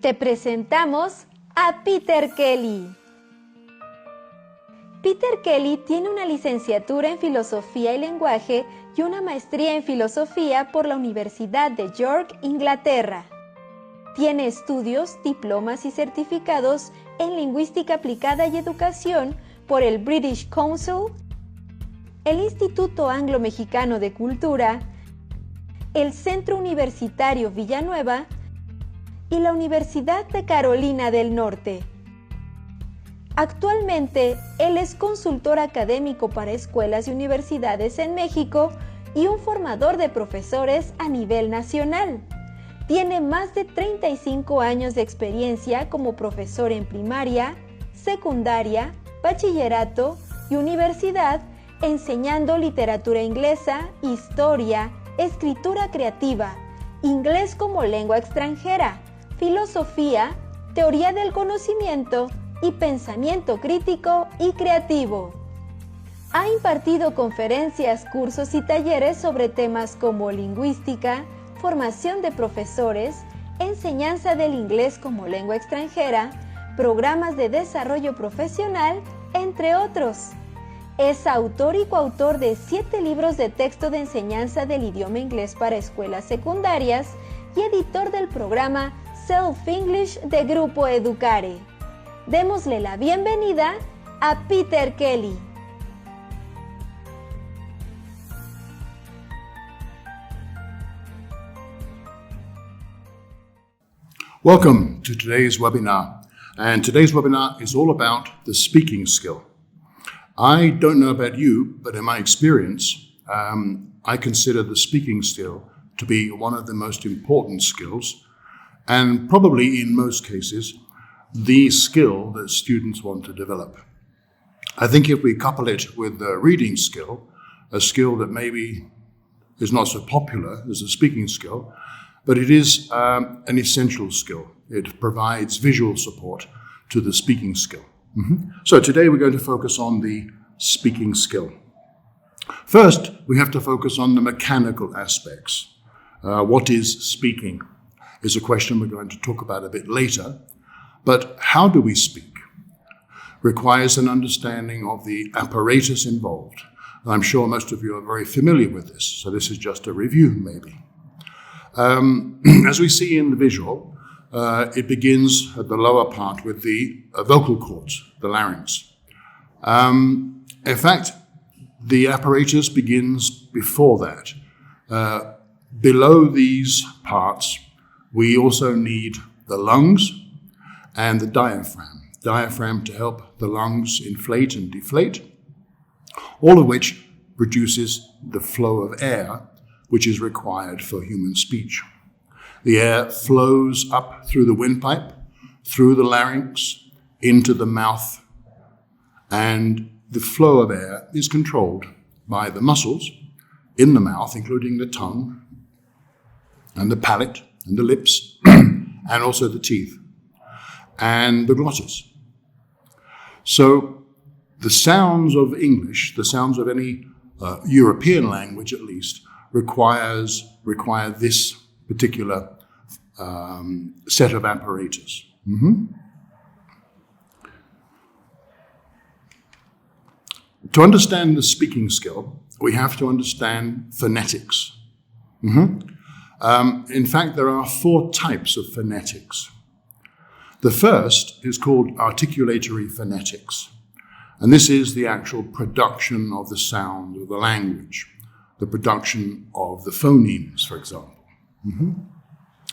Te presentamos a Peter Kelly. Peter Kelly tiene una licenciatura en Filosofía y Lenguaje y una maestría en Filosofía por la Universidad de York, Inglaterra. Tiene estudios, diplomas y certificados en Lingüística Aplicada y Educación por el British Council, el Instituto Anglo-Mexicano de Cultura, el Centro Universitario Villanueva y la Universidad de Carolina del Norte. Actualmente, él es consultor académico para escuelas y universidades en México y un formador de profesores a nivel nacional. Tiene más de 35 años de experiencia como profesor en primaria, secundaria, bachillerato y universidad, enseñando literatura inglesa, historia, escritura creativa, inglés como lengua extranjera, filosofía, teoría del conocimiento y pensamiento crítico y creativo. Ha impartido conferencias, cursos y talleres sobre temas como lingüística, formación de profesores, enseñanza del inglés como lengua extranjera, programas de desarrollo profesional, entre otros. Es autor y coautor de 7 libros de texto de enseñanza del idioma inglés para escuelas secundarias y editor del programa Self-English de Grupo Educare. Démosle la bienvenida a Peter Kelly. Welcome to today's webinar. And today's webinar is all about the speaking skill. I don't know about you, but in my experience, I consider the speaking skill to be one of the most important skills, and probably in most cases, the skill that students want to develop. I think if we couple it with the reading skill, a skill that maybe is not so popular as the speaking skill, but it is an essential skill. It provides visual support to the speaking skill. So today we're going to focus on the speaking skill. First, we have to focus on the mechanical aspects. What is speaking is a question we're going to talk about a bit later. But how do we speak requires an understanding of the apparatus involved. And I'm sure most of you are very familiar with this, so this is just a review maybe. As we see in the visual, it begins at the lower part with the vocal cords, the larynx. In fact, the apparatus begins before that. Below these parts, we also need the lungs and the diaphragm to help the lungs inflate and deflate, all of which produces the flow of air which is required for human speech. The air flows up through the windpipe, through the larynx, into the mouth, and the flow of air is controlled by the muscles in the mouth, including the tongue and the palate and the lips and also the teeth and the glottis. So the sounds of English, the sounds of any European language at least, require this particular set of apparatus. To understand the speaking skill, we have to understand phonetics. In fact, there are 4 types of phonetics. The first is called Articulatory Phonetics, and this is the actual production of the sound of the language, the production of the phonemes, for example.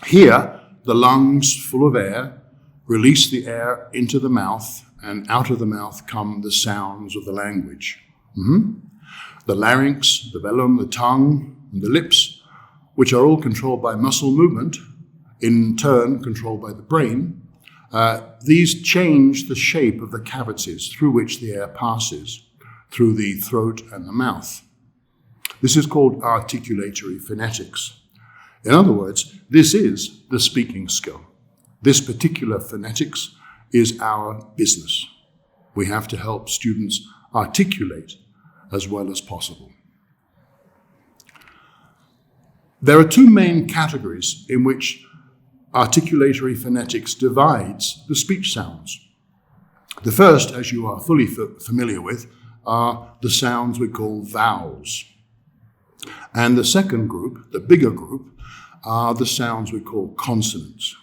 Here, the lungs, full of air, release the air into the mouth, and out of the mouth come the sounds of the language. The larynx, the velum, the tongue, and the lips, which are all controlled by muscle movement, in turn controlled by the brain, these change the shape of the cavities through which the air passes, through the throat and the mouth. This is called articulatory phonetics. In other words, this is the speaking skill. This particular phonetics is our business. We have to help students articulate as well as possible. There are 2 main categories in which articulatory phonetics divides the speech sounds. The first, as you are fully familiar with, are the sounds we call vowels. And the second group, the bigger group, are the sounds we call consonants.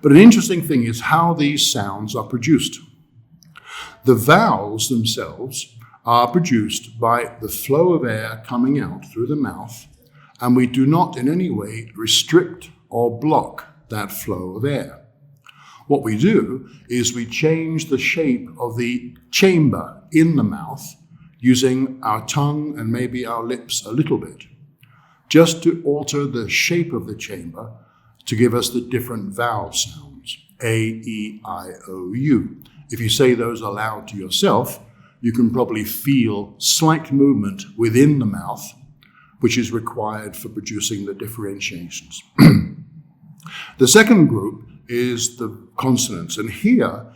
But an interesting thing is how these sounds are produced. The vowels themselves are produced by the flow of air coming out through the mouth, and we do not in any way restrict or block that flow of air. What we do is we change the shape of the chamber in the mouth using our tongue and maybe our lips a little bit, just to alter the shape of the chamber to give us the different vowel sounds, A, E, I, O, U. If you say those aloud to yourself, you can probably feel slight movement within the mouth, which is required for producing the differentiations. The second group is the consonants, and here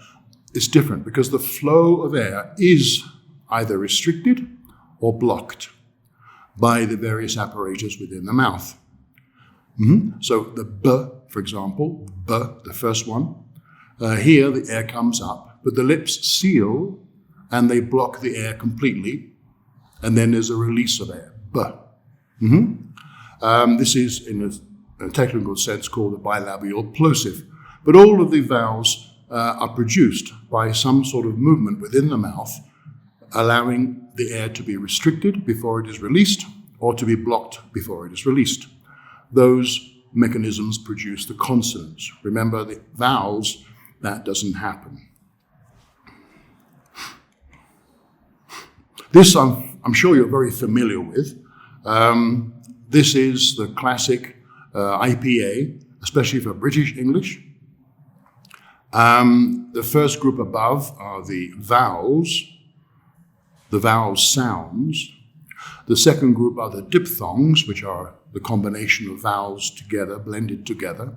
it's different because the flow of air is either restricted or blocked by the various apparatus within the mouth. So the B, for example, B, the first one, here the air comes up, but the lips seal and they block the air completely, and then there's a release of air, B. This is, in a technical sense, called a bilabial plosive. But all of the vowels are produced by some sort of movement within the mouth, allowing the air to be restricted before it is released, or to be blocked before it is released. Those mechanisms produce the consonants. Remember, the vowels, that doesn't happen. This I'm sure you're very familiar with. This is the classic IPA, especially for British English. The first group above are the vowel sounds. The second group are the diphthongs, which are the combination of vowels together, blended together.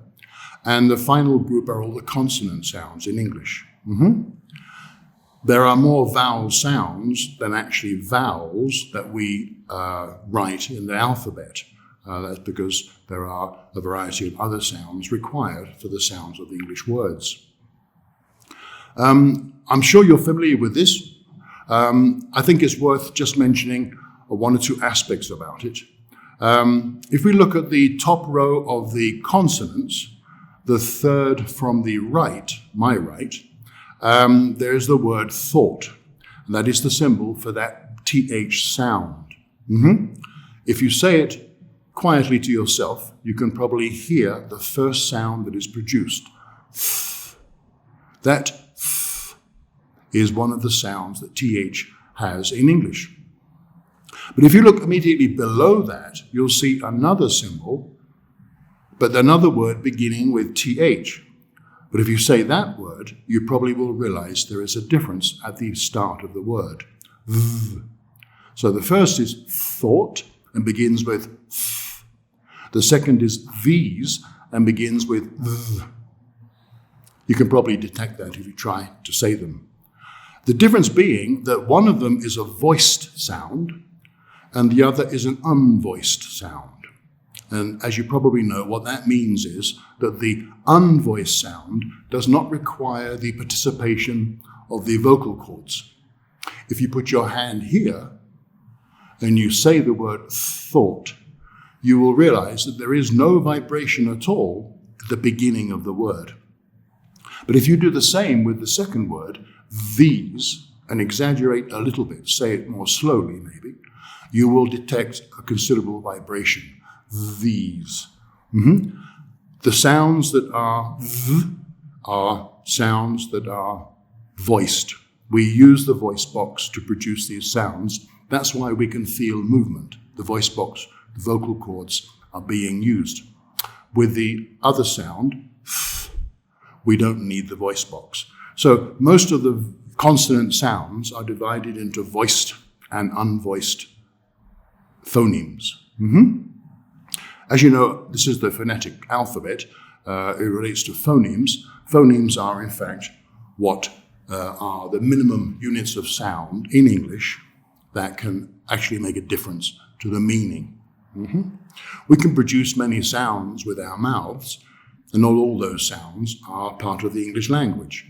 And the final group are all the consonant sounds in English. There are more vowel sounds than actually vowels that we write in the alphabet. That's because there are a variety of other sounds required for the sounds of English words. I'm sure you're familiar with this. I think it's worth just mentioning one or two aspects about it. If we look at the top row of the consonants, the third from the right, my right, there's the word thought. And that is the symbol for that TH sound. If you say it quietly to yourself, you can probably hear the first sound that is produced. That is one of the sounds that TH has in English. But if you look immediately below that, you'll see another symbol, but another word beginning with TH. But if you say that word, you probably will realize there is a difference at the start of the word. So the first is thought and begins with th. The second is these and begins with th. You can probably detect that if you try to say them. The difference being that one of them is a voiced sound and the other is an unvoiced sound. And as you probably know, what that means is that the unvoiced sound does not require the participation of the vocal cords. If you put your hand here and you say the word thought, you will realize that there is no vibration at all at the beginning of the word. But if you do the same with the second word, these, and exaggerate a little bit, say it more slowly maybe, you will detect a considerable vibration. These. The sounds that are th are sounds that are voiced. We use the voice box to produce these sounds. That's why we can feel movement. The voice box, the vocal cords are being used. With the other sound, th, we don't need the voice box. So most of the consonant sounds are divided into voiced and unvoiced phonemes. As you know, this is the phonetic alphabet. It relates to phonemes. Phonemes are, in fact, what are the minimum units of sound in English that can actually make a difference to the meaning. We can produce many sounds with our mouths, and not all those sounds are part of the English language.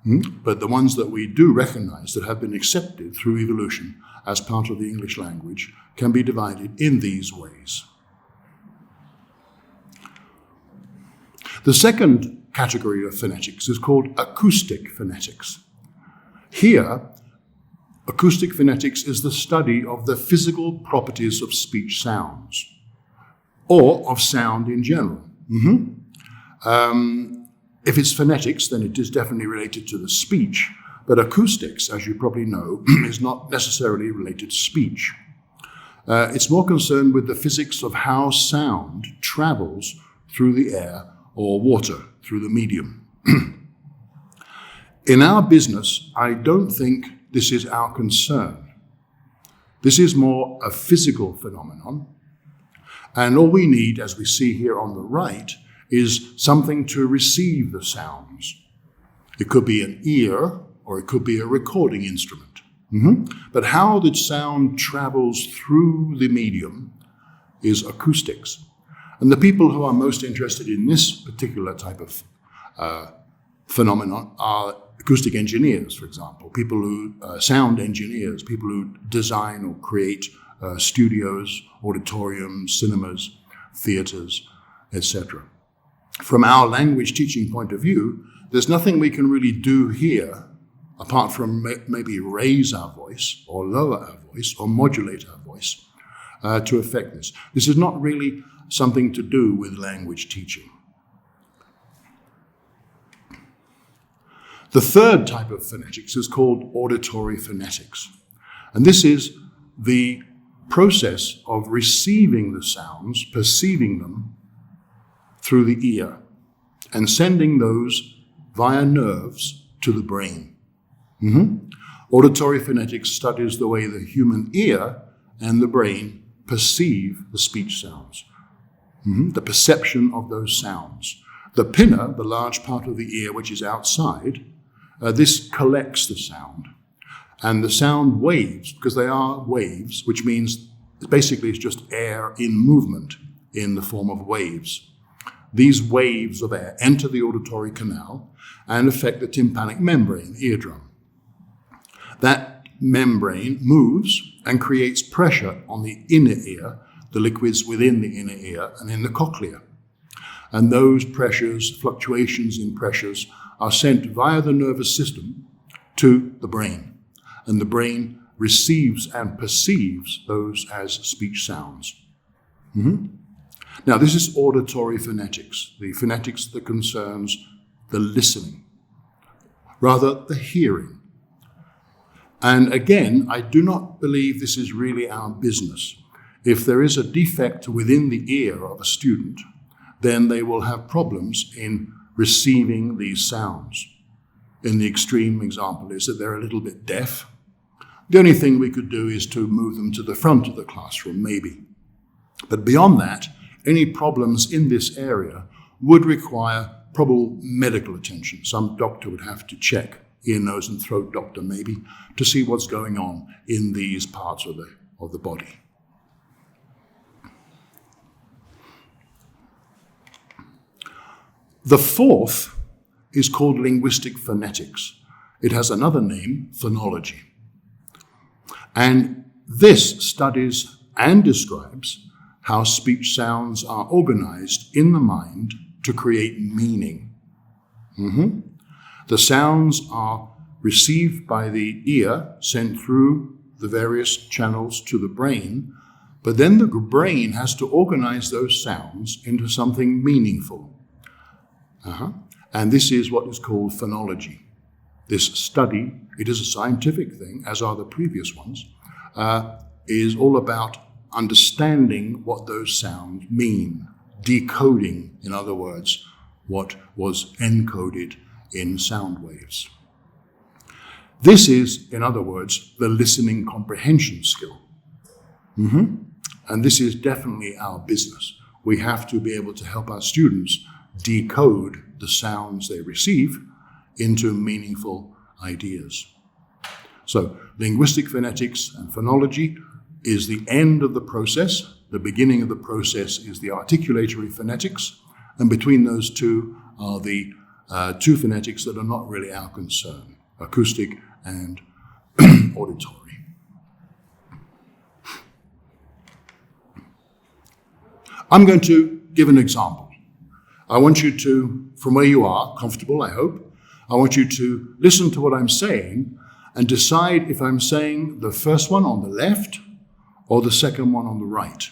But the ones that we do recognize that have been accepted through evolution as part of the English language can be divided in these ways. The second category of phonetics is called acoustic phonetics. Here, acoustic phonetics is the study of the physical properties of speech sounds, or of sound in general. If it's phonetics, then it is definitely related to the speech, but acoustics, as you probably know, is not necessarily related to speech. It's more concerned with the physics of how sound travels through the air or water, through the medium. In our business, I don't think this is our concern. This is more a physical phenomenon, and all we need, as we see here on the right, is something to receive the sounds. It could be an ear, or it could be a recording instrument. But how the sound travels through the medium is acoustics. And the people who are most interested in this particular type of phenomenon are acoustic engineers, for example, people who, sound engineers, people who design or create studios, auditoriums, cinemas, theaters, etc. From our language teaching point of view, there's nothing we can really do here apart from maybe raise our voice or lower our voice or modulate our voice to affect this. This is not really something to do with language teaching. The third type of phonetics is called auditory phonetics. And this is the process of receiving the sounds, perceiving them through the ear, and sending those via nerves to the brain. Auditory phonetics studies the way the human ear and the brain perceive the speech sounds, the perception of those sounds. The pinna, the large part of the ear which is outside, this collects the sound. And the sound waves, because they are waves, which means basically it's just air in movement in the form of waves. These waves of air enter the auditory canal and affect the tympanic membrane, the eardrum. That membrane moves and creates pressure on the inner ear, the liquids within the inner ear and in the cochlea. And those pressures, fluctuations in pressures, are sent via the nervous system to the brain. And the brain receives and perceives those as speech sounds. Now, this is auditory phonetics, the phonetics that concerns the listening, rather the hearing. And again, I do not believe this is really our business. If there is a defect within the ear of a student, then they will have problems in receiving these sounds. In the extreme example is that they're a little bit deaf. The only thing we could do is to move them to the front of the classroom, maybe. But beyond that, any problems in this area would require probable medical attention. Some doctor would have to check, ear, nose, and throat doctor maybe, to see what's going on in these parts of the body. The fourth is called Linguistic Phonetics. It has another name, Phonology. And this studies and describes how speech sounds are organized in the mind to create meaning. The sounds are received by the ear, sent through the various channels to the brain, but then the brain has to organize those sounds into something meaningful. And this is what is called phonology. This study, it is a scientific thing, as are the previous ones, is all about understanding what those sounds mean, decoding, in other words, what was encoded in sound waves. This is, in other words, the listening comprehension skill. And this is definitely our business. We have to be able to help our students decode the sounds they receive into meaningful ideas. So, linguistic phonetics and phonology is the end of the process. The beginning of the process is the articulatory phonetics, And between those two are the two phonetics that are not really our concern, acoustic and auditory. I'm going to give an example. I want you to, from where you are, comfortable, I hope, I want you to listen to what I'm saying and decide if I'm saying the first one on the left or the second one on the right.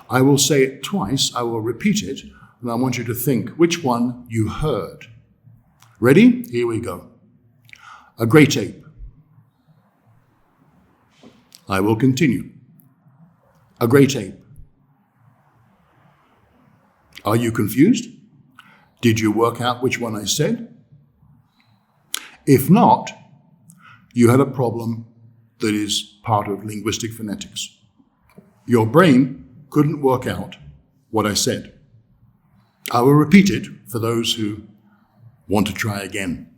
I will say it twice, I will repeat it, and I want you to think which one you heard. Ready? Here we go. A great ape. I will continue. A great ape. Are you confused? Did you work out which one I said? If not, you had a problem that is part of linguistic phonetics. Your brain couldn't work out what I said. I will repeat it for those who want to try again.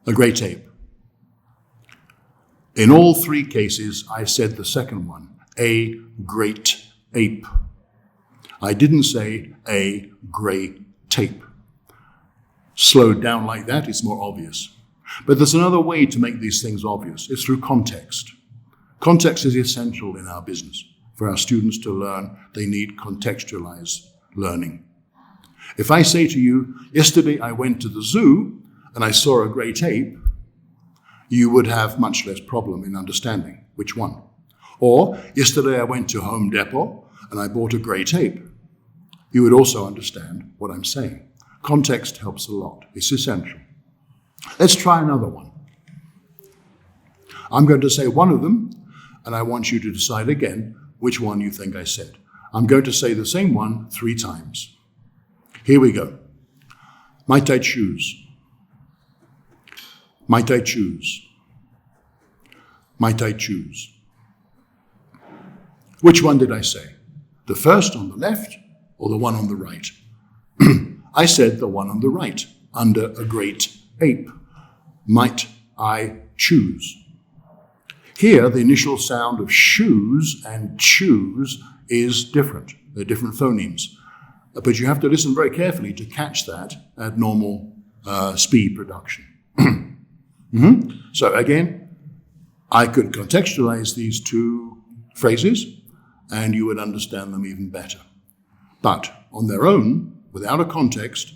A great ape. In all three cases, I said the second one, a great ape. I didn't say a grey tape. Slowed down like that, it's more obvious. But there's another way to make these things obvious. It's through context. Context is essential in our business. For our students to learn, they need contextualized learning. If I say to you, yesterday I went to the zoo and I saw a great ape, you would have much less problem in understanding which one. Or, yesterday I went to Home Depot and I bought a great ape. You would also understand what I'm saying. Context helps a lot. It's essential. Let's try another one. I'm going to say one of them, and I want you to decide again which one you think I said. I'm going to say the same one 3 times. Here we go. Might I choose? Might I choose? Might I choose? Which one did I say? The first on the left or the one on the right? I said the one on the right, under a great ape. Might I choose? Here, the initial sound of shoes and choose is different. They're different phonemes. But you have to listen very carefully to catch that at normal speed production. So again, I could contextualize these two phrases and you would understand them even better. But on their own, without a context,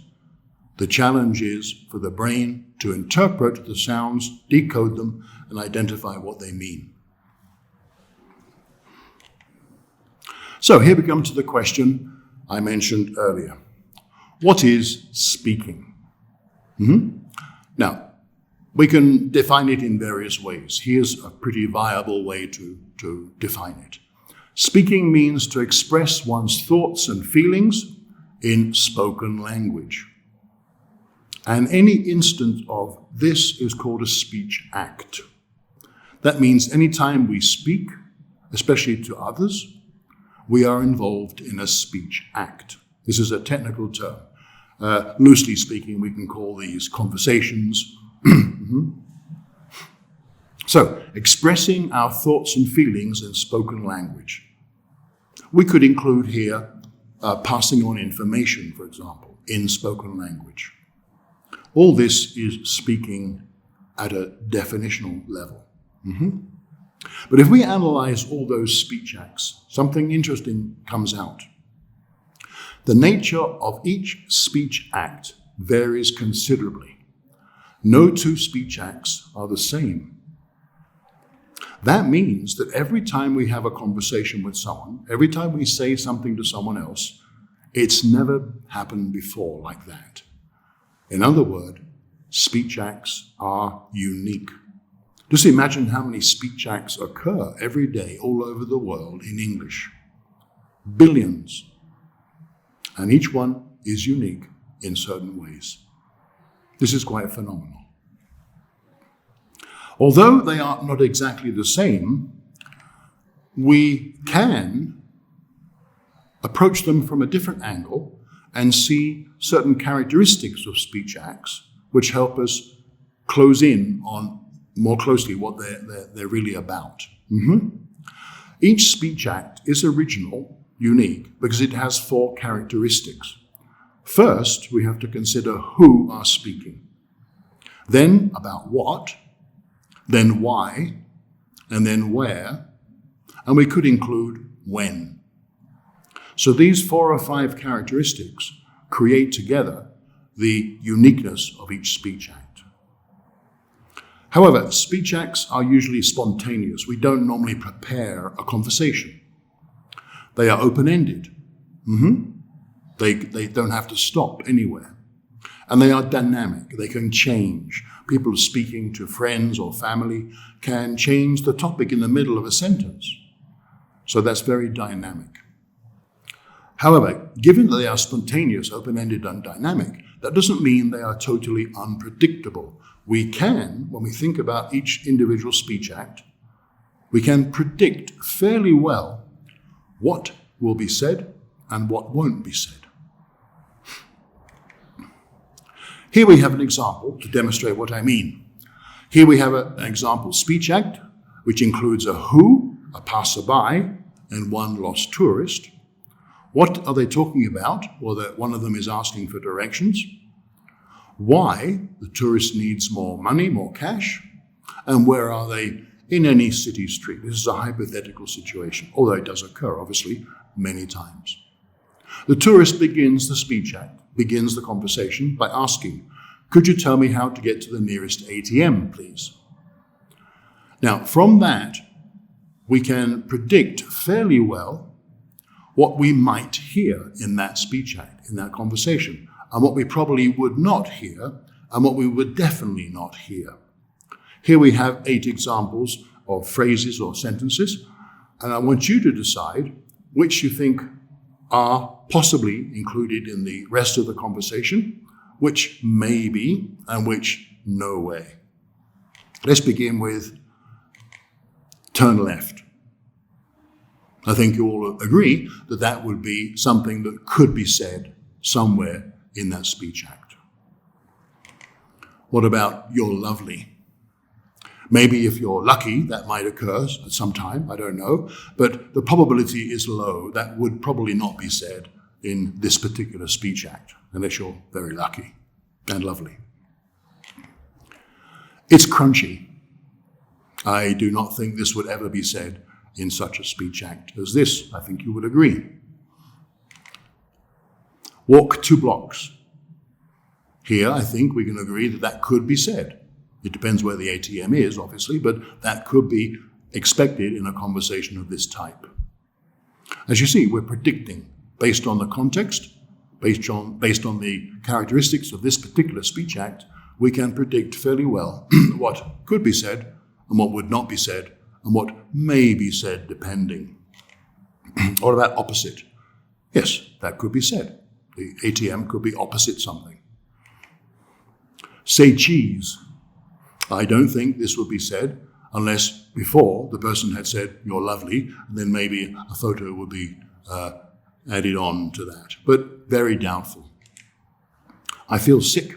the challenge is for the brain to interpret the sounds, decode them, and identify what they mean. So here we come to the question I mentioned earlier. What is speaking? Now, we can define it in various ways. Here's a pretty viable way to define it. Speaking means to express one's thoughts and feelings in spoken language. And any instance of this is called a speech act. That means anytime we speak, especially to others, we are involved in a speech act. This is a technical term. Loosely speaking, we can call these conversations. So, expressing our thoughts and feelings in spoken language. We could include here passing on information, for example, in spoken language. All this is speaking at a definitional level. But if we analyze all those speech acts, something interesting comes out. The nature of each speech act varies considerably. No two speech acts are the same. That means that every time we have a conversation with someone, every time we say something to someone else, it's never happened before like that. In other words, speech acts are unique. Just imagine how many speech acts occur every day all over the world in English. Billions. And each one is unique in certain ways. This is quite phenomenal. Although they are not exactly the same, we can approach them from a different angle and see certain characteristics of speech acts which help us close in on more closely what they're really about. Each speech act is original, unique, because it has 4 characteristics. First, we have to consider who are speaking, then about what, then why, and then where, and we could include when. So these 4 or 5 characteristics create together the uniqueness of each speech act. However, speech acts are usually spontaneous. We don't normally prepare a conversation. They are open-ended. They don't have to stop anywhere. And they are dynamic. They can change. People speaking to friends or family can change the topic in the middle of a sentence. So that's very dynamic. However, given that they are spontaneous, open-ended, and dynamic, that doesn't mean they are totally unpredictable. We can, when we think about each individual speech act, we can predict fairly well what will be said and what won't be said. Here we have an example to demonstrate what I mean. Here we have an example speech act, which includes a who, a passerby, and one lost tourist. What are they talking about? Well, that one of them is asking for directions. Why the tourist needs more money, more cash. And where are they in any city street? This is a hypothetical situation, although it does occur, obviously, many times. The tourist begins the speech act, begins the conversation by asking, could you tell me how to get to the nearest ATM, please? Now, from that, we can predict fairly well what we might hear in that speech act, in that conversation, and what we probably would not hear, and what we would definitely not hear. Here we have 8 examples of phrases or sentences, and I want you to decide which you think are possibly included in the rest of the conversation, which may be, and which no way. Let's begin with turn left. I think you all agree that that would be something that could be said somewhere in that speech act. What about you're lovely? Maybe if you're lucky, that might occur at some time, I don't know, but the probability is low. That would probably not be said in this particular speech act, unless you're very lucky and lovely. It's crunchy. I do not think this would ever be said in such a speech act as this. I think you would agree. Walk 2 blocks. Here, I think we can agree that that could be said. It depends where the ATM is, obviously, but that could be expected in a conversation of this type. As you see, we're predicting based on the context, based on the characteristics of this particular speech act, we can predict fairly well what could be said and what would not be said and what may be said depending. What about opposite? Yes, that could be said. The ATM could be opposite something. Say cheese. I don't think this would be said unless before the person had said, you're lovely, and then maybe a photo would be added on to that, but very doubtful. I feel sick.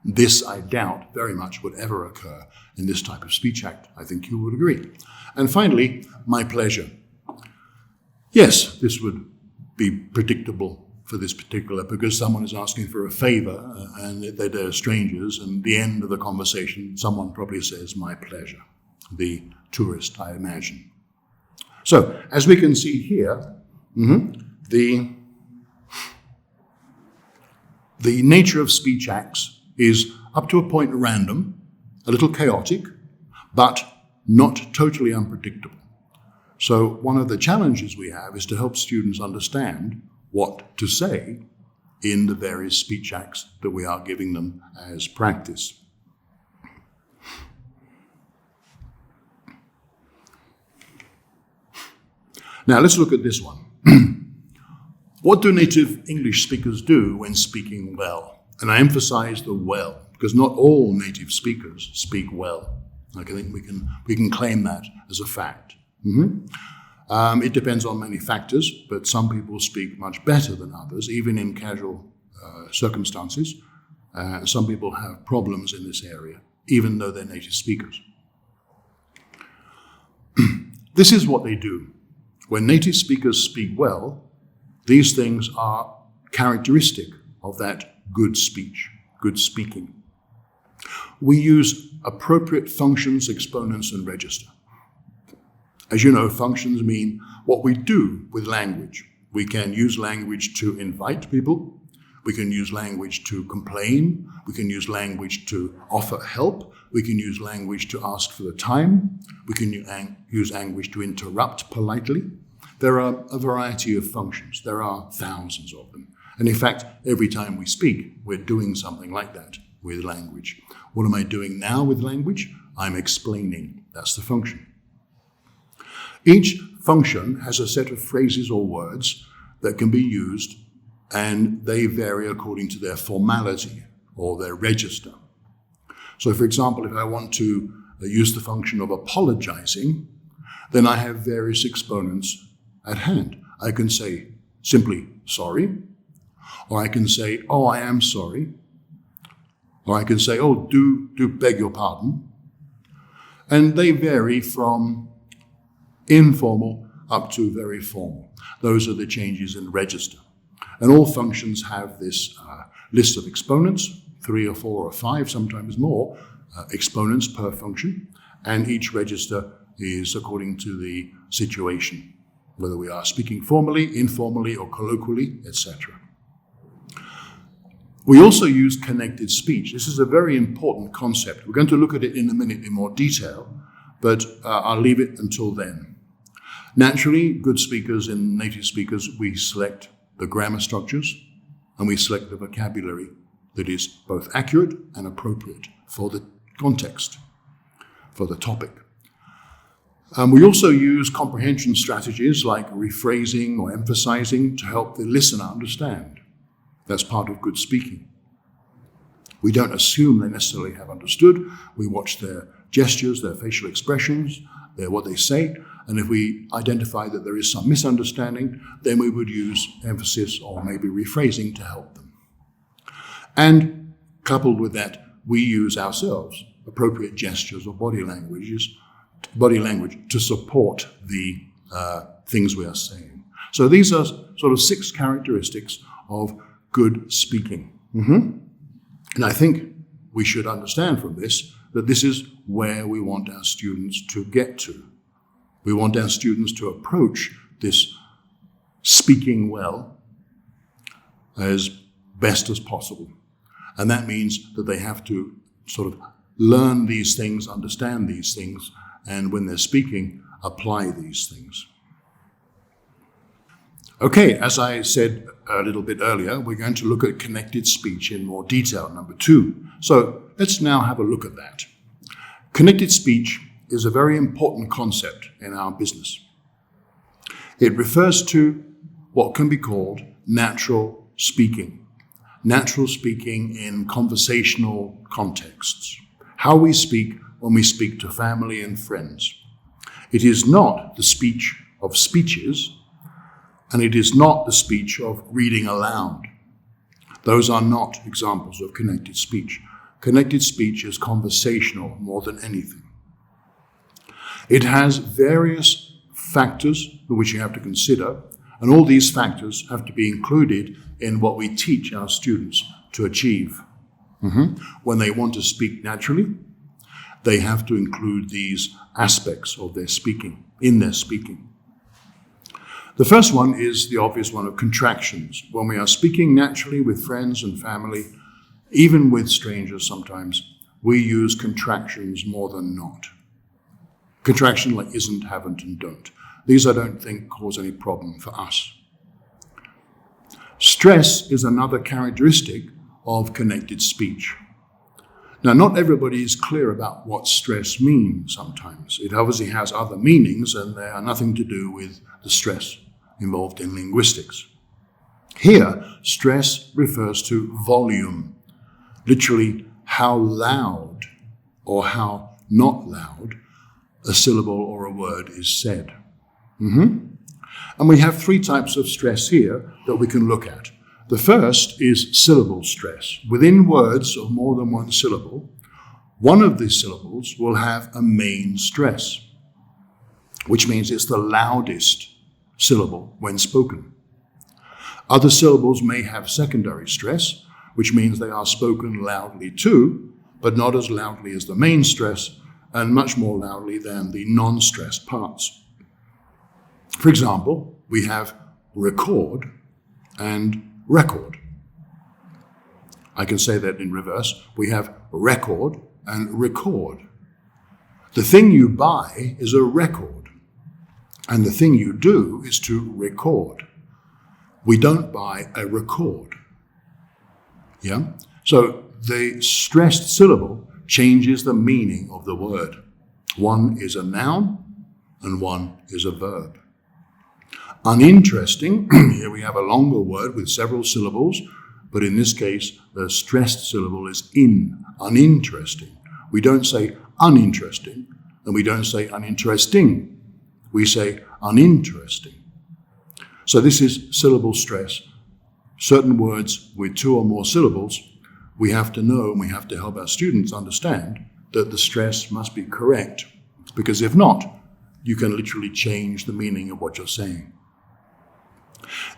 This, I doubt very much would ever occur in this type of speech act. I think you would agree. And finally, my pleasure. Yes, this would be predictable for this particular, because someone is asking for a favor and they're strangers, and at the end of the conversation, someone probably says, my pleasure. The tourist, I imagine. So, as we can see here, the nature of speech acts is up to a point random, a little chaotic, but not totally unpredictable. So one of the challenges we have is to help students understand what to say in the various speech acts that we are giving them as practice. Now let's look at this one. What do native English speakers do when speaking well? And I emphasize the well, because not all native speakers speak well. I think we can claim that as a fact. It depends on many factors, but some people speak much better than others, even in casual circumstances. Some people have problems in this area, even though they're native speakers. This is what they do. When native speakers speak well, these things are characteristic of that good speech, good speaking. We use appropriate functions, exponents, and register. As you know, functions mean what we do with language. We can use language to invite people. We can use language to complain. We can use language to offer help. We can use language to ask for the time. We can use language to interrupt politely. There are a variety of functions. There are thousands of them. And in fact, every time we speak, we're doing something like that with language. What am I doing now with language? I'm explaining. That's the function. Each function has a set of phrases or words that can be used, and they vary according to their formality or their register. So, for example, if I want to use the function of apologizing, then I have various exponents at hand. I can say simply sorry, or I can say, oh, I am sorry, or I can say, oh, do beg your pardon. And they vary from informal up to very formal. Those are the changes in register. And all functions have this list of exponents, 3 or 4 or 5, sometimes more, exponents per function, and each register is according to the situation, whether we are speaking formally, informally, or colloquially, etc. We also use connected speech. This is a very important concept. We're going to look at it in a minute in more detail, but I'll leave it until then. Naturally, good speakers and native speakers, we select the grammar structures and we select the vocabulary that is both accurate and appropriate for the context, for the topic. We also use comprehension strategies like rephrasing or emphasizing to help the listener understand. That's part of good speaking. We don't assume they necessarily have understood. We watch their gestures, their facial expressions, what they say, and if we identify that there is some misunderstanding, then we would use emphasis or maybe rephrasing to help them. And coupled with that, we use ourselves appropriate gestures or body language to support the things we are saying. So these are sort of 6 characteristics of good speaking. And I think we should understand from this that this is where we want our students to get to. We want our students to approach this speaking well as best as possible. And that means that they have to sort of learn these things, understand these things, and when they're speaking, apply these things. Okay, as I said a little bit earlier, we're going to look at connected speech in more detail, number 2. So let's now have a look at that. Connected speech is a very important concept in our business. It refers to what can be called natural speaking. Natural speaking in conversational contexts. How we speak when we speak to family and friends. It is not the speech of speeches, and it is not the speech of reading aloud. Those are not examples of connected speech. Connected speech is conversational more than anything. It has various factors which you have to consider, and all these factors have to be included in what we teach our students to achieve. When they want to speak naturally, they have to include these aspects of their speaking, in their speaking. The first one is the obvious one of contractions. When we are speaking naturally with friends and family, even with strangers sometimes, we use contractions more than not. Contraction like isn't, haven't, and don't. These I don't think cause any problem for us. Stress is another characteristic of connected speech. Now, not everybody is clear about what stress means sometimes. It obviously has other meanings, and they are nothing to do with the stress involved in linguistics. Here, stress refers to volume, literally how loud or how not loud a syllable or a word is said. And we have 3 types of stress here that we can look at. The first is syllable stress. Within words of more than one syllable, one of these syllables will have a main stress, which means it's the loudest syllable when spoken. Other syllables may have secondary stress, which means they are spoken loudly too, but not as loudly as the main stress and much more loudly than the non-stressed parts. For example, we have record and record. I can say that in reverse. We have record and record. The thing you buy is a record, and the thing you do is to record. We don't buy a record. Yeah? So the stressed syllable changes the meaning of the word. One is a noun and one is a verb. Uninteresting, here we have a longer word with several syllables, but in this case, the stressed syllable is in, uninteresting. We don't say uninteresting, and we don't say uninteresting. We say uninteresting. So this is syllable stress. Certain words with two or more syllables, we have to know and we have to help our students understand that the stress must be correct, because if not, you can literally change the meaning of what you're saying.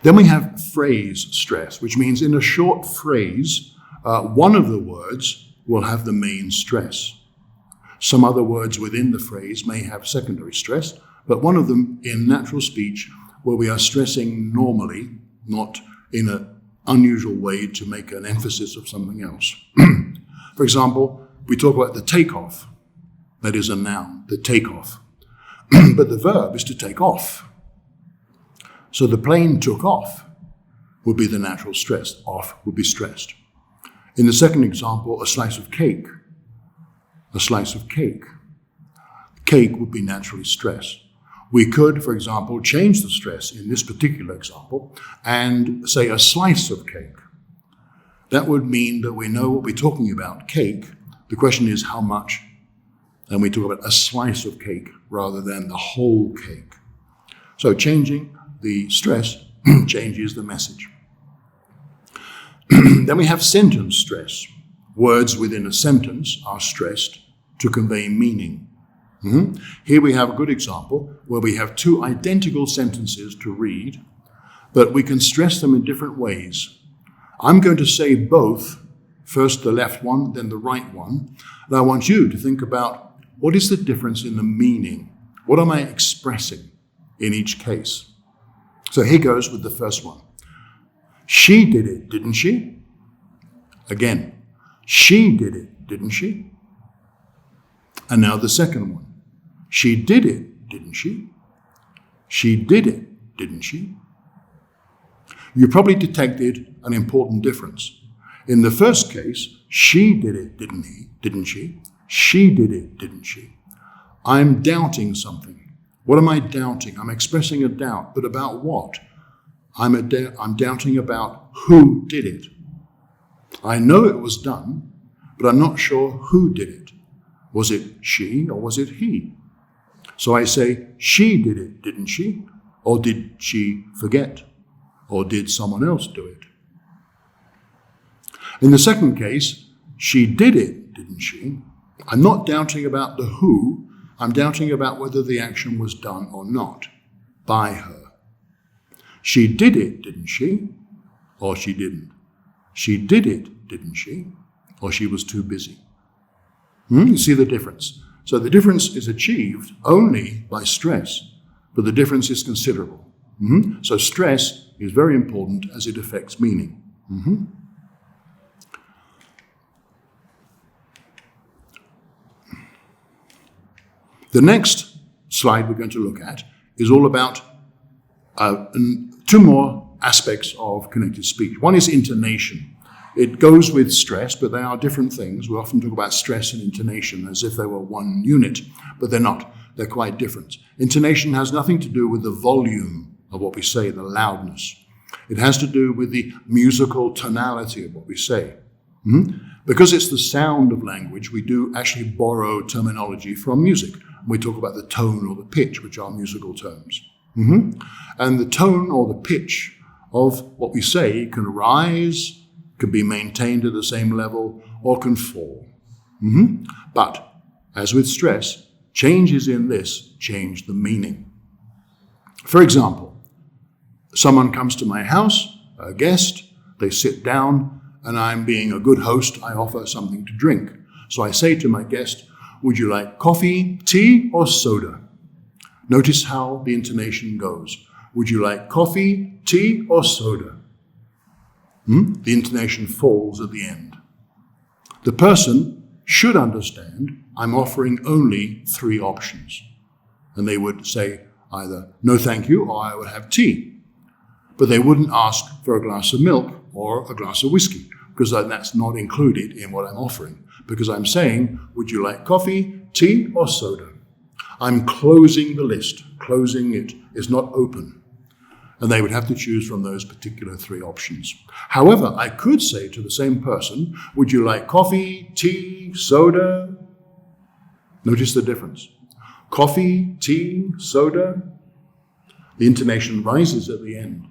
Then we have phrase stress, which means in a short phrase, one of the words will have the main stress. Some other words within the phrase may have secondary stress, but one of them in natural speech, where we are stressing normally, not in an unusual way to make an emphasis of something else. For example, we talk about the takeoff. That is a noun, the takeoff. But the verb is to take off. So the plane took off would be the natural stress. Off would be stressed. In the second example, a slice of cake. A slice of cake. Cake would be naturally stressed. We could, for example, change the stress in this particular example and say a slice of cake. That would mean that we know what we're talking about, cake. The question is how much. And we talk about a slice of cake rather than the whole cake. So changing the stress changes the message. Then we have sentence stress. Words within a sentence are stressed to convey meaning. Here we have a good example where we have two identical sentences to read, but we can stress them in different ways. I'm going to say both, first the left one, then the right one, and I want you to think about what is the difference in the meaning? What am I expressing in each case? So here goes with the first one. She did it, didn't she? Again, she did it, didn't she? And now the second one. She did it, didn't she? She did it, didn't she? You probably detected an important difference. In the first case, she did it, didn't she? She did it, didn't she? I'm doubting something. What am I doubting? I'm expressing a doubt, but about what? I'm doubting about who did it. I know it was done, but I'm not sure who did it. Was it she or was it he? So I say, she did it, didn't she? Or did she forget? Or did someone else do it? In the second case, she did it, didn't she? I'm not doubting about the who, I'm doubting about whether the action was done or not by her. She did it, didn't she? Or she didn't. She did it, didn't she? Or she was too busy. You see the difference? So the difference is achieved only by stress, but the difference is considerable. So stress is very important as it affects meaning. The next slide we're going to look at is all about two more aspects of connected speech. One is intonation. It goes with stress, but they are different things. We often talk about stress and intonation as if they were one unit, but they're not. They're quite different. Intonation has nothing to do with the volume of what we say, the loudness. It has to do with the musical tonality of what we say. Because it's the sound of language, we do actually borrow terminology from music. We talk about the tone or the pitch, which are musical terms. And the tone or the pitch of what we say can rise, can be maintained at the same level, or can fall. But, as with stress, changes in this change the meaning. For example, someone comes to my house a guest, they sit down, and I'm being a good host, I offer something to drink. So I say to my guest, would you like coffee, tea, or soda? Notice how the intonation goes. Would you like coffee, tea, or soda? The intonation falls at the end. The person should understand I'm offering only 3 options. And they would say either no thank you or I would have tea. But they wouldn't ask for a glass of milk or a glass of whiskey, because that's not included in what I'm offering. Because I'm saying, would you like coffee, tea, or soda? I'm closing the list. Closing it is not open. And they would have to choose from those particular 3 options. However, I could say to the same person, would you like coffee, tea, soda? Notice the difference. Coffee, tea, soda. The intonation rises at the end.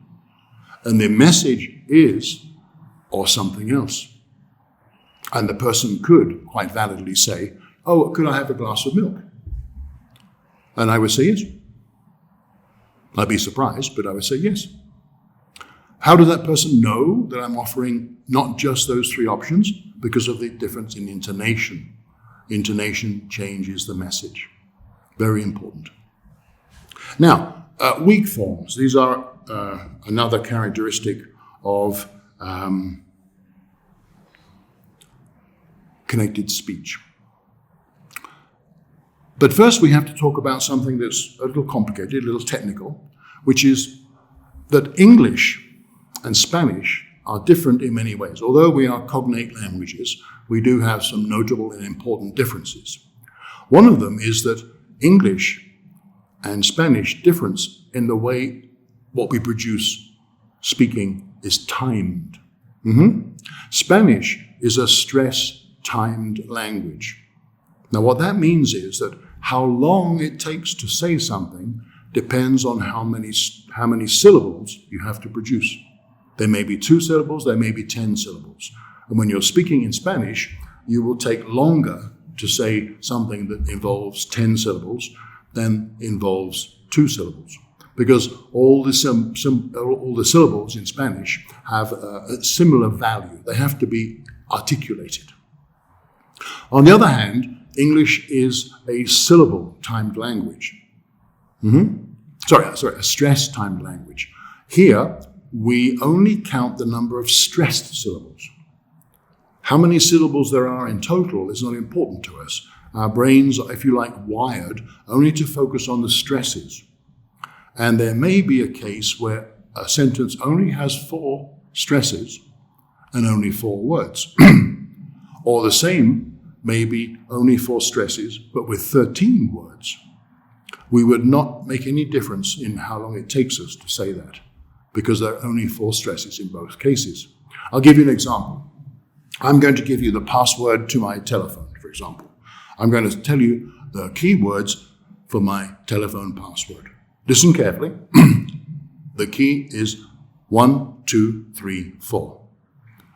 And the message is, or something else. And the person could quite validly say, oh, could I have a glass of milk? And I would say yes. I'd be surprised, but I would say yes. How does that person know that I'm offering not just those 3 options? Because of the difference in intonation. Intonation changes the message. Very important. Now, weak forms. These are another characteristic of connected speech. But first we have to talk about something that's a little complicated, a little technical, which is that English and Spanish are different in many ways. Although we are cognate languages, we do have some notable and important differences. One of them is that English and Spanish difference in the way what we produce speaking is timed. Spanish is a stress-timed language. Now what that means is that how long it takes to say something depends on how many syllables you have to produce. There may be 2 syllables, there may be 10 syllables. And when you're speaking in Spanish, you will take longer to say something that involves 10 syllables than involves 2 syllables. Because all the syllables in Spanish have a similar value. They have to be articulated. On the other hand, English is a syllable-timed language. A stress-timed language. Here, we only count the number of stressed syllables. How many syllables there are in total is not important to us. Our brains are, if you like, wired only to focus on the stresses. And there may be a case where a sentence only has 4 stresses and only 4 words. Or the same, maybe only 4 stresses, but with 13 words. We would not make any difference in how long it takes us to say that, because there are only 4 stresses in both cases. I'll give you an example. I'm going to give you the password to my telephone, for example. I'm going to tell you the keywords for my telephone password. Listen carefully. The key is 1, 2, 3, 4.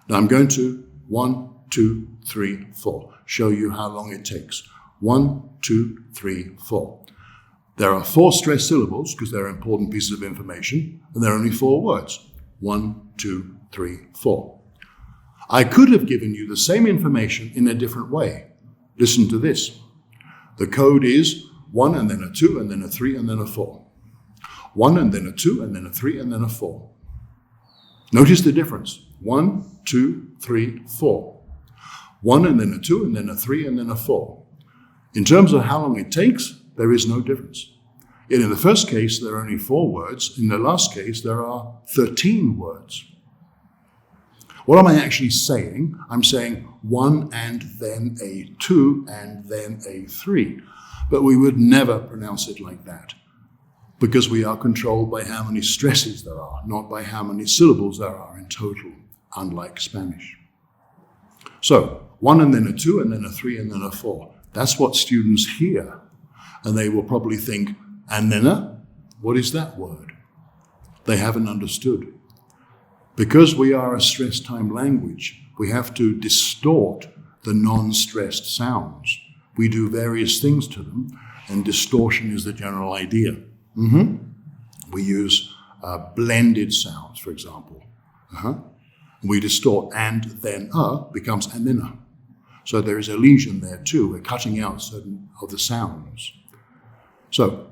Now I'm going to 1, 2, 3, 4. Show you how long it takes. 1, 2, 3, 4. There are 4 stressed syllables because they're important pieces of information, and there are only 4 words. 1, 2, 3, 4. I could have given you the same information in a different way. Listen to this. The code is 1 and then a 2 and then a 3 and then a 4. 1 and then a 2 and then a 3 and then a 4. Notice the difference. 1, 2, 3, 4. 1 and then a 2 and then a 3 and then a 4. In terms of how long it takes, there is no difference. Yet in the first case, there are only 4 words. In the last case, there are 13 words. What am I actually saying? I'm saying 1 and then a 2 and then a 3. But we would never pronounce it like that, because we are controlled by how many stresses there are, not by how many syllables there are in total, unlike Spanish. So, 1 and then a 2 and then a 3 and then a 4. That's what students hear. And they will probably think, and then a? What is that word? They haven't understood. Because we are a stress-timed language, we have to distort the non-stressed sounds. We do various things to them, and distortion is the general idea. We use blended sounds, for example. We distort and then becomes and then. So there is a lesion there too. We're cutting out certain of the sounds. So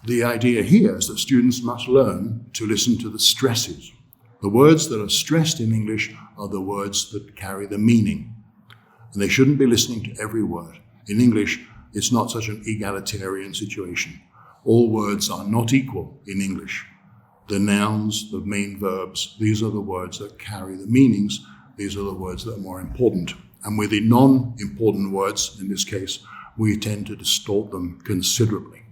the idea here is that students must learn to listen to the stresses. The words that are stressed in English are the words that carry the meaning. And they shouldn't be listening to every word. In English, it's not such an egalitarian situation. All words are not equal in English. The nouns, the main verbs, these are the words that carry the meanings. These are the words that are more important. And with the non-important words, in this case, we tend to distort them considerably.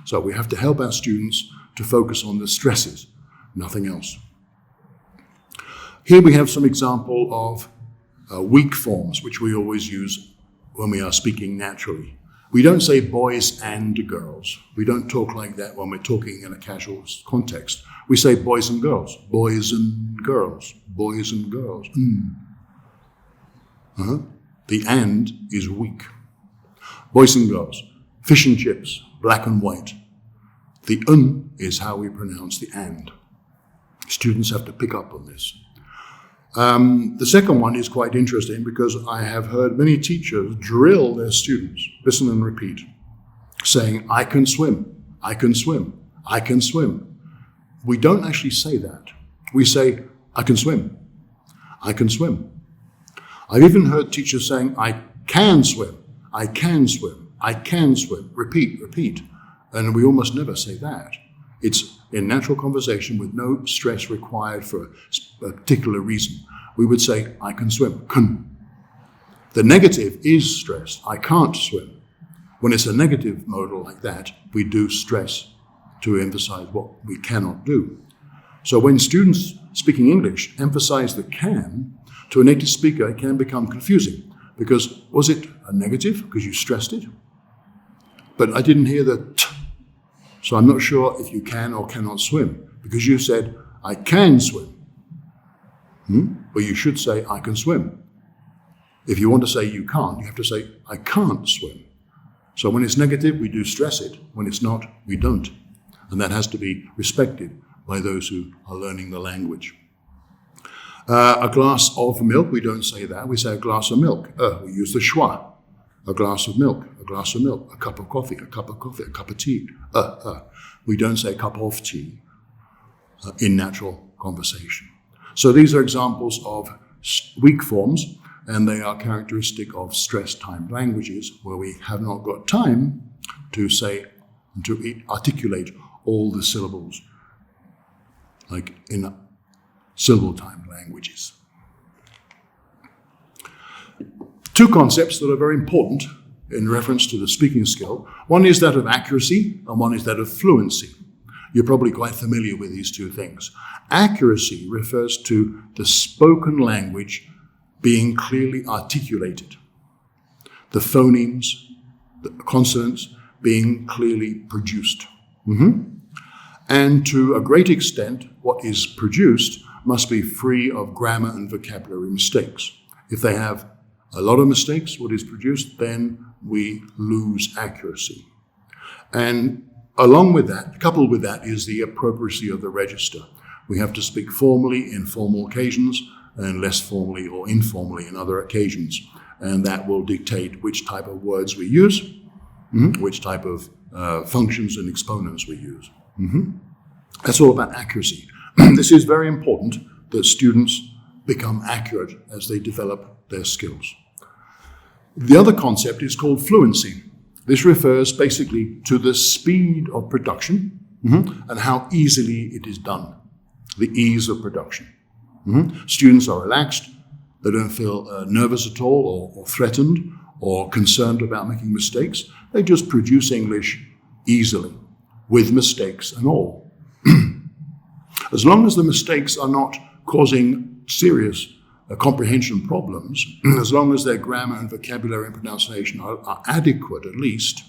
So we have to help our students to focus on the stresses, nothing else. Here we have some example of weak forms, which we always use when we are speaking naturally. We don't say boys and girls. We don't talk like that when we're talking in a casual context. We say boys and girls, boys and girls, boys and girls. The and is weak. Boys and girls, fish and chips, black and white. The is how we pronounce the and. Students have to pick up on this. The second one is quite interesting because I have heard many teachers drill their students, listen and repeat, saying, I can swim, I can swim, I can swim. We don't actually say that. We say, I can swim, I can swim. I've even heard teachers saying, I can swim, I can swim, I can swim. Repeat, repeat. And we almost never say that. It's in natural conversation with no stress required for a particular reason. We would say, I can swim, can. The negative is stress, I can't swim. When it's a negative modal like that, we do stress to emphasize what we cannot do. So when students speaking English emphasize the can, to a native speaker, it can become confusing because was it a negative because you stressed it? But I didn't hear the t. So I'm not sure if you can or cannot swim because you said, I can swim. But you should say, I can swim. If you want to say you can't, you have to say, I can't swim. So when it's negative, we do stress it. When it's not, we don't. And that has to be respected by those who are learning the language. A glass of milk, we don't say that. We say a glass of milk. We use the schwa. A glass of milk, a glass of milk, a cup of coffee, a cup of coffee, a cup of tea. We don't say a cup of tea in natural conversation. So these are examples of weak forms, and they are characteristic of stress-timed languages where we have not got time to say, to articulate all the syllables, like in syllable-timed languages. Two concepts that are very important in reference to the speaking skill. One is that of accuracy and one is that of fluency. You're probably quite familiar with these two things. Accuracy refers to the spoken language being clearly articulated. The phonemes, the consonants being clearly produced. And to a great extent, what is produced must be free of grammar and vocabulary mistakes. If they have a lot of mistakes, what is produced, then we lose accuracy. And along with that, coupled with that, is the appropriacy of the register. We have to speak formally in formal occasions and less formally or informally in other occasions. And that will dictate which type of words we use, which type of functions and exponents we use. That's all about accuracy. This is very important that students become accurate as they develop their skills. The other concept is called fluency. This refers basically to the speed of production and how easily it is done, the ease of production. Students are relaxed, they don't feel nervous at all or threatened or concerned about making mistakes. They just produce English easily, with mistakes and all. As long as the mistakes are not causing serious comprehension problems, as long as their grammar and vocabulary and pronunciation are adequate at least,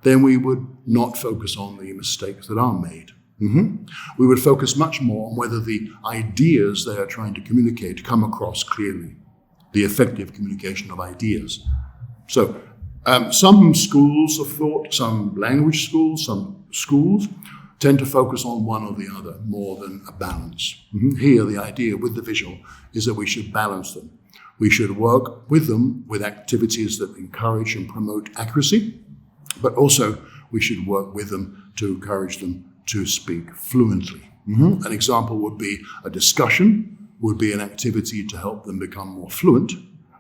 then we would not focus on the mistakes that are made. We would focus much more on whether the ideas they are trying to communicate come across clearly, the effective communication of ideas. So some schools of thought, some language schools, some schools tend to focus on one or the other more than a balance. Here, the idea with the visual is that we should balance them. We should work with them with activities that encourage and promote accuracy, but also we should work with them to encourage them to speak fluently. An example would be a discussion, would be an activity to help them become more fluent,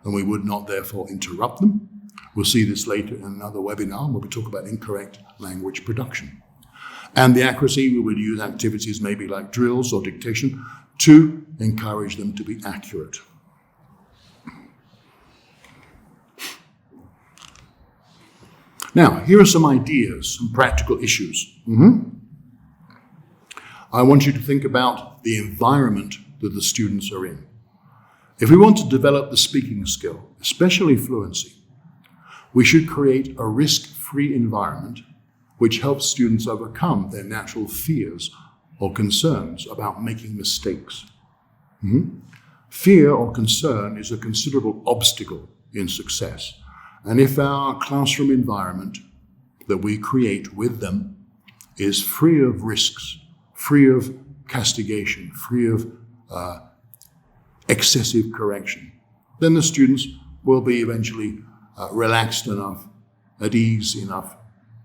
and we would not therefore interrupt them. We'll see this later in another webinar where we talk about incorrect language production. And the accuracy, we would use activities maybe like drills or dictation to encourage them to be accurate. Now, here are some ideas, some practical issues. I want you to think about the environment that the students are in. If we want to develop the speaking skill, especially fluency, we should create a risk-free environment which helps students overcome their natural fears or concerns about making mistakes. Fear or concern is a considerable obstacle in success. And if our classroom environment that we create with them is free of risks, free of castigation, free of excessive correction, then the students will be eventually relaxed enough, at ease enough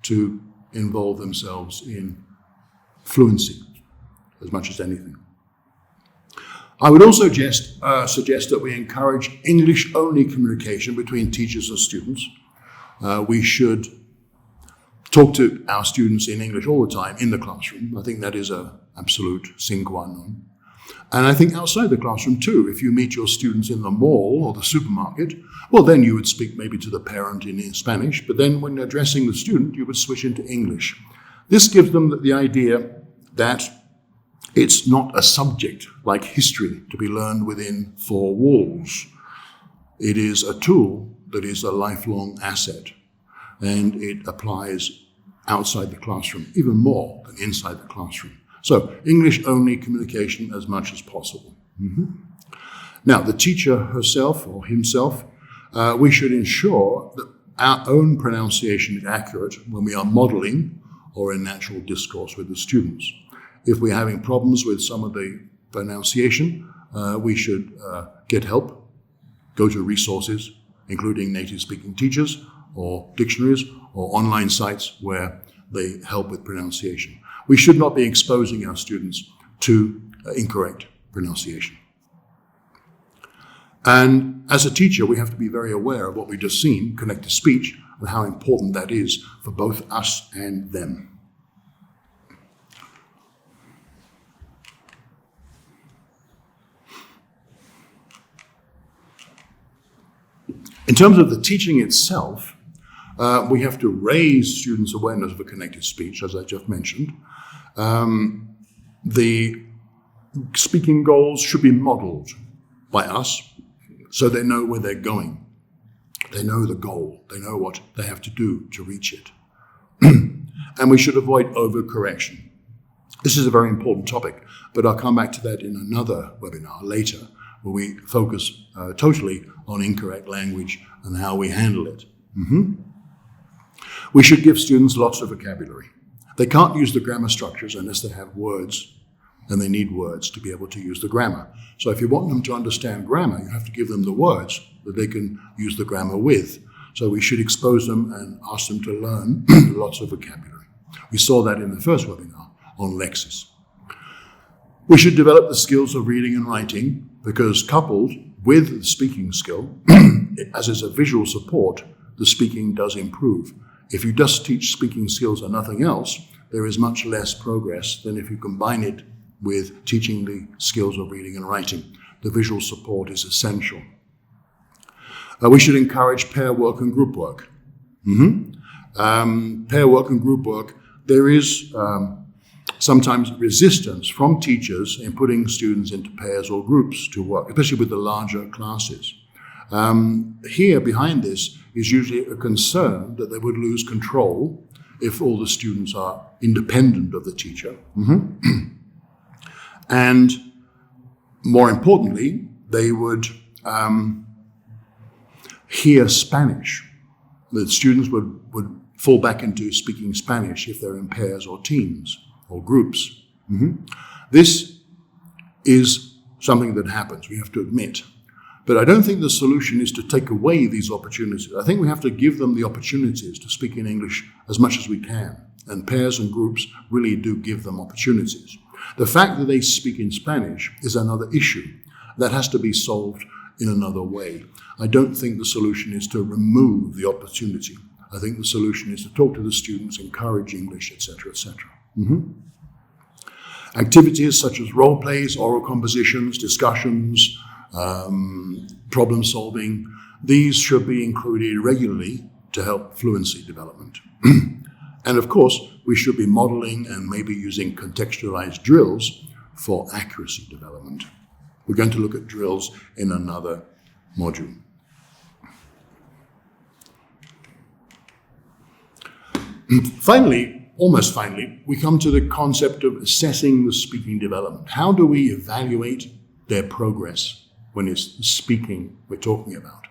to involve themselves in fluency as much as anything. I would also suggest that we encourage English-only communication between teachers and students. We should talk to our students in English all the time in the classroom. I think that is an absolute sine qua non. And I think outside the classroom too, if you meet your students in the mall or the supermarket, well, then you would speak maybe to the parent in Spanish, but then when addressing the student, you would switch into English. This gives them the idea that it's not a subject like history to be learned within four walls. It is a tool that is a lifelong asset, and it applies outside the classroom even more than inside the classroom. So English-only communication as much as possible. Now, the teacher herself or himself, we should ensure that our own pronunciation is accurate when we are modeling or in natural discourse with the students. If we're having problems with some of the pronunciation, we should get help, go to resources, including native-speaking teachers or dictionaries or online sites where they help with pronunciation. We should not be exposing our students to incorrect pronunciation. And as a teacher, we have to be very aware of what we've just seen, connected speech, and how important that is for both us and them. In terms of the teaching itself, we have to raise students' awareness of a connected speech, as I just mentioned. The speaking goals should be modeled by us so they know where they're going. They know the goal. They know what they have to do to reach it. And we should avoid overcorrection. This is a very important topic, but I'll come back to that in another webinar later, where we focus totally on incorrect language and how we handle it. We should give students lots of vocabulary. They can't use the grammar structures unless they have words, and they need words to be able to use the grammar. So if you want them to understand grammar, you have to give them the words that they can use the grammar with. So we should expose them and ask them to learn lots of vocabulary. We saw that in the first webinar on Lexis. We should develop the skills of reading and writing, because coupled with the speaking skill, as is a visual support, the speaking does improve. If you just teach speaking skills and nothing else, there is much less progress than if you combine it with teaching the skills of reading and writing. The visual support is essential. We should encourage pair work and group work. Pair work and group work, there is sometimes resistance from teachers in putting students into pairs or groups to work, especially with the larger classes. Here, behind this, is usually a concern that they would lose control if all the students are independent of the teacher. And more importantly, they would hear Spanish. The students would fall back into speaking Spanish if they're in pairs or teams. or groups. This is something that happens, we have to admit. But I don't think the solution is to take away these opportunities. I think we have to give them the opportunities to speak in English as much as we can. And pairs and groups really do give them opportunities. The fact that they speak in Spanish is another issue that has to be solved in another way. I don't think the solution is to remove the opportunity. I think the solution is to talk to the students, encourage English, etc., etc. Activities such as role plays, oral compositions, discussions, problem solving, these should be included regularly to help fluency development. And of course, we should be modeling and maybe using contextualized drills for accuracy development. We're going to look at drills in another module. Finally, almost finally, we come to the concept of assessing the speaking development. How do we evaluate their progress when it's speaking we're talking about?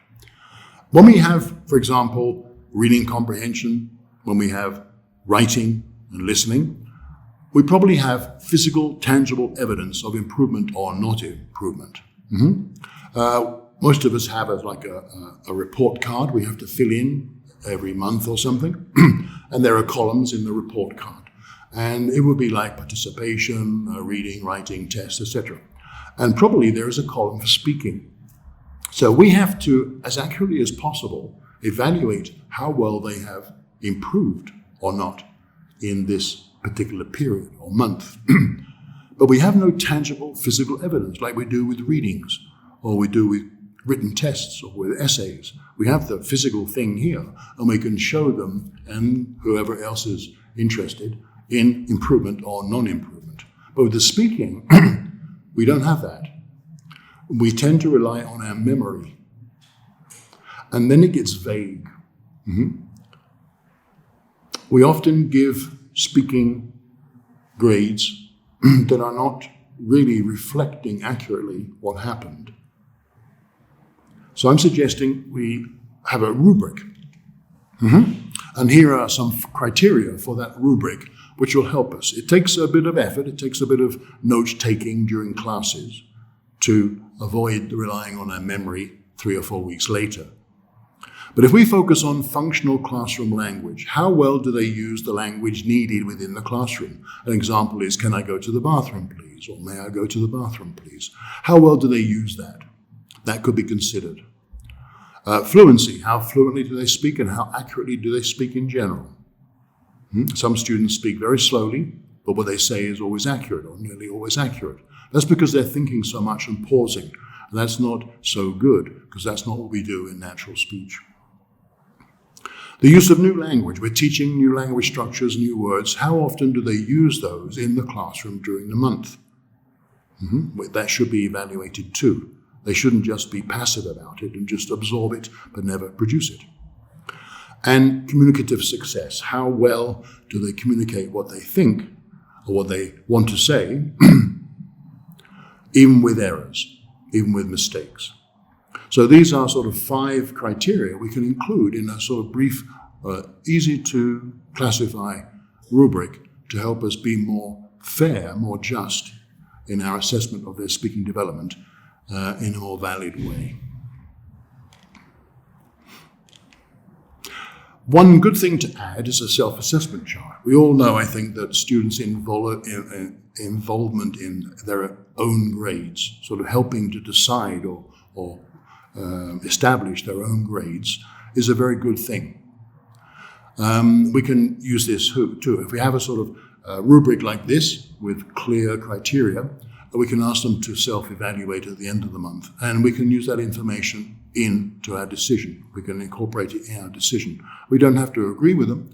When we have, for example, reading comprehension, when we have writing and listening, we probably have physical, tangible evidence of improvement or not improvement. Most of us have a report card we have to fill in every month or something, and there are columns in the report card. And it would be like participation, reading, writing, tests, etc. And probably there is a column for speaking. So we have to, as accurately as possible, evaluate how well they have improved or not in this particular period or month. But we have no tangible physical evidence like we do with readings, or we do with written tests, or with essays. We have the physical thing here, and we can show them, and whoever else is interested, in improvement or non-improvement. But with the speaking, we don't have that. We tend to rely on our memory. And then it gets vague. We often give speaking grades that are not really reflecting accurately what happened. So I'm suggesting we have a rubric. And here are some criteria for that rubric which will help us. It takes a bit of effort, it takes a bit of note-taking during classes to avoid relying on our memory 3 or 4 weeks later. But if we focus on functional classroom language, how well do they use the language needed within the classroom? An example is, can I go to the bathroom, please? Or may I go to the bathroom, please? How well do they use that? That could be considered. Fluency, how fluently do they speak and how accurately do they speak in general? Some students speak very slowly, but what they say is always accurate or nearly always accurate. That's because they're thinking so much and pausing. And that's not so good, because that's not what we do in natural speech. The use of new language. We're teaching new language structures, new words. How often do they use those in the classroom during the month? That should be evaluated too. They shouldn't just be passive about it and just absorb it but never produce it. And communicative success. How well do they communicate what they think or what they want to say, even with errors, even with mistakes? So these are sort of 5 criteria we can include in a sort of brief, easy to classify rubric to help us be more fair, more just in our assessment of their speaking development in a more valid way. One good thing to add is a self-assessment chart. We all know, I think, that students' involvement in their own grades, sort of helping to decide or establish their own grades, is a very good thing. We can use this too. If we have a sort of rubric like this with clear criteria, we can ask them to self-evaluate at the end of the month, and we can use that information into our decision. We can incorporate it in our decision. We don't have to agree with them.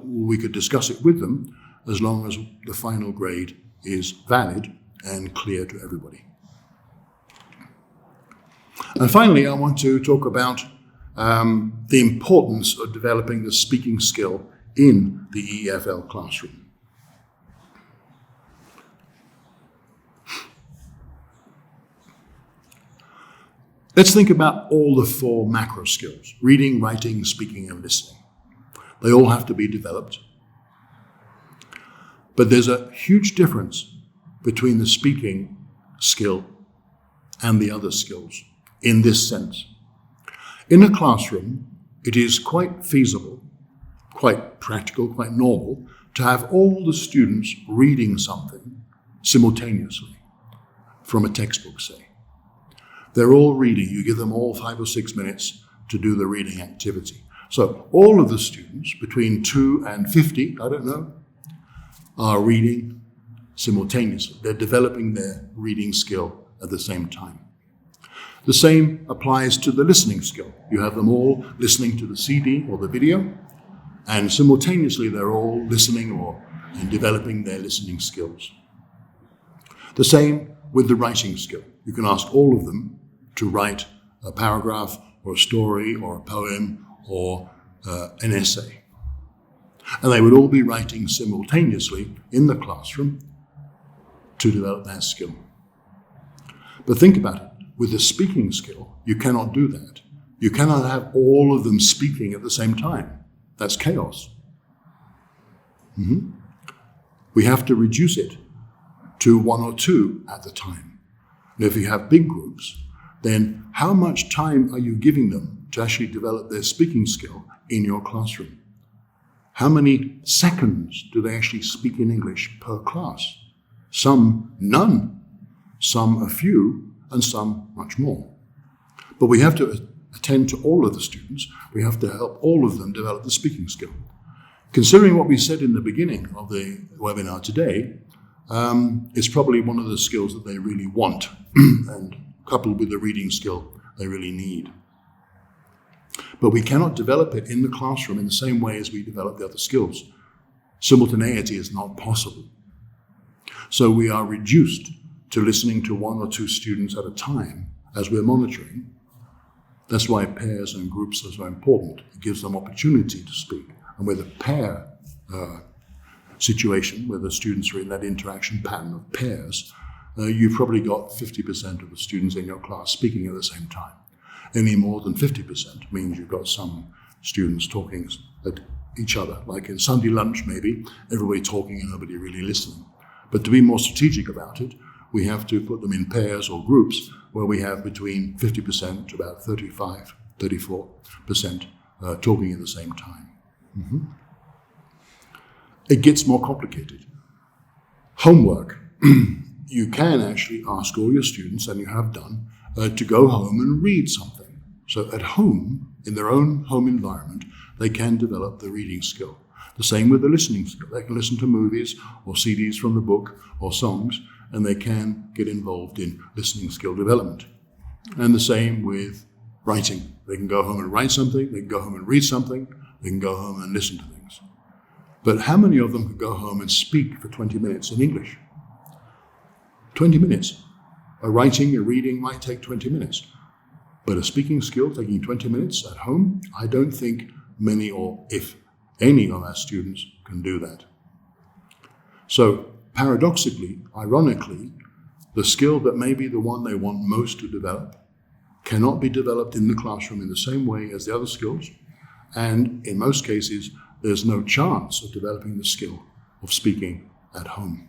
We could discuss it with them as long as the final grade is valid and clear to everybody. And finally, I want to talk about the importance of developing the speaking skill in the EFL classroom. Let's think about all the 4 macro skills: reading, writing, speaking, and listening. They all have to be developed. But there's a huge difference between the speaking skill and the other skills in this sense. In a classroom, it is quite feasible, quite practical, quite normal to have all the students reading something simultaneously from a textbook, say. They're all reading. You give them all 5 or 6 minutes to do the reading activity. So all of the students, between 2 and 50, I don't know, are reading simultaneously. They're developing their reading skill at the same time. The same applies to the listening skill. You have them all listening to the CD or the video, and simultaneously they're all listening and developing their listening skills. The same with the writing skill. You can ask all of them to write a paragraph or a story or a poem or an essay. And they would all be writing simultaneously in the classroom to develop that skill. But think about it. With the speaking skill, you cannot do that. You cannot have all of them speaking at the same time. That's chaos. We have to reduce it to 1 or 2 at the time. And if you have big groups, then how much time are you giving them to actually develop their speaking skill in your classroom? How many seconds do they actually speak in English per class? Some none, some a few, and some much more. But we have to attend to all of the students. We have to help all of them develop the speaking skill. Considering what we said in the beginning of the webinar today, it's probably one of the skills that they really want, and coupled with the reading skill they really need. But we cannot develop it in the classroom in the same way as we develop the other skills. Simultaneity is not possible. So we are reduced to listening to 1 or 2 students at a time as we're monitoring. That's why pairs and groups are so important. It gives them opportunity to speak. And with a pair situation, where the students are in that interaction pattern of pairs, you've probably got 50% of the students in your class speaking at the same time. Any more than 50% means you've got some students talking at each other, like in Sunday lunch maybe, everybody talking and nobody really listening. But to be more strategic about it, we have to put them in pairs or groups where we have between 50% to about 34% talking at the same time. It gets more complicated. Homework. You can actually ask all your students, and you have done, to go home and read something. So at home, in their own home environment, they can develop the reading skill. The same with the listening skill. They can listen to movies or CDs from the book or songs, and they can get involved in listening skill development. And the same with writing. They can go home and write something, they can go home and read something, they can go home and listen to things. But how many of them could go home and speak for 20 minutes in English? 20 minutes. A writing, a reading might take 20 minutes. But a speaking skill taking 20 minutes at home, I don't think many, or if any, of our students can do that. So paradoxically, ironically, the skill that may be the one they want most to develop cannot be developed in the classroom in the same way as the other skills, and in most cases, there's no chance of developing the skill of speaking at home.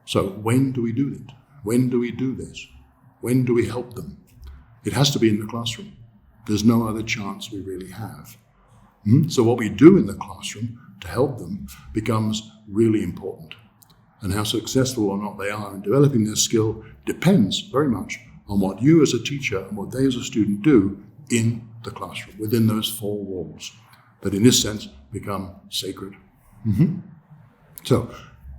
So when do we do it? When do we do this? When do we help them? It has to be in the classroom. There's no other chance we really have. So what we do in the classroom to help them becomes really important. And how successful or not they are in developing their skill depends very much on what you as a teacher and what they as a student do in the classroom, within those 4 walls, that in this sense become sacred. So,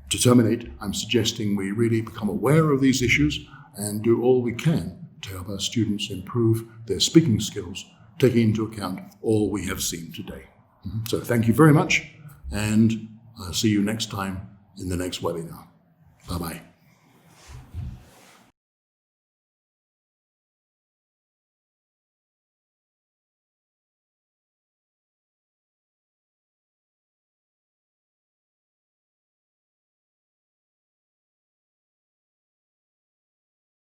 to terminate, I'm suggesting we really become aware of these issues and do all we can to help our students improve their speaking skills, taking into account all we have seen today. So thank you very much, and I'll see you next time in the next webinar. Bye-bye.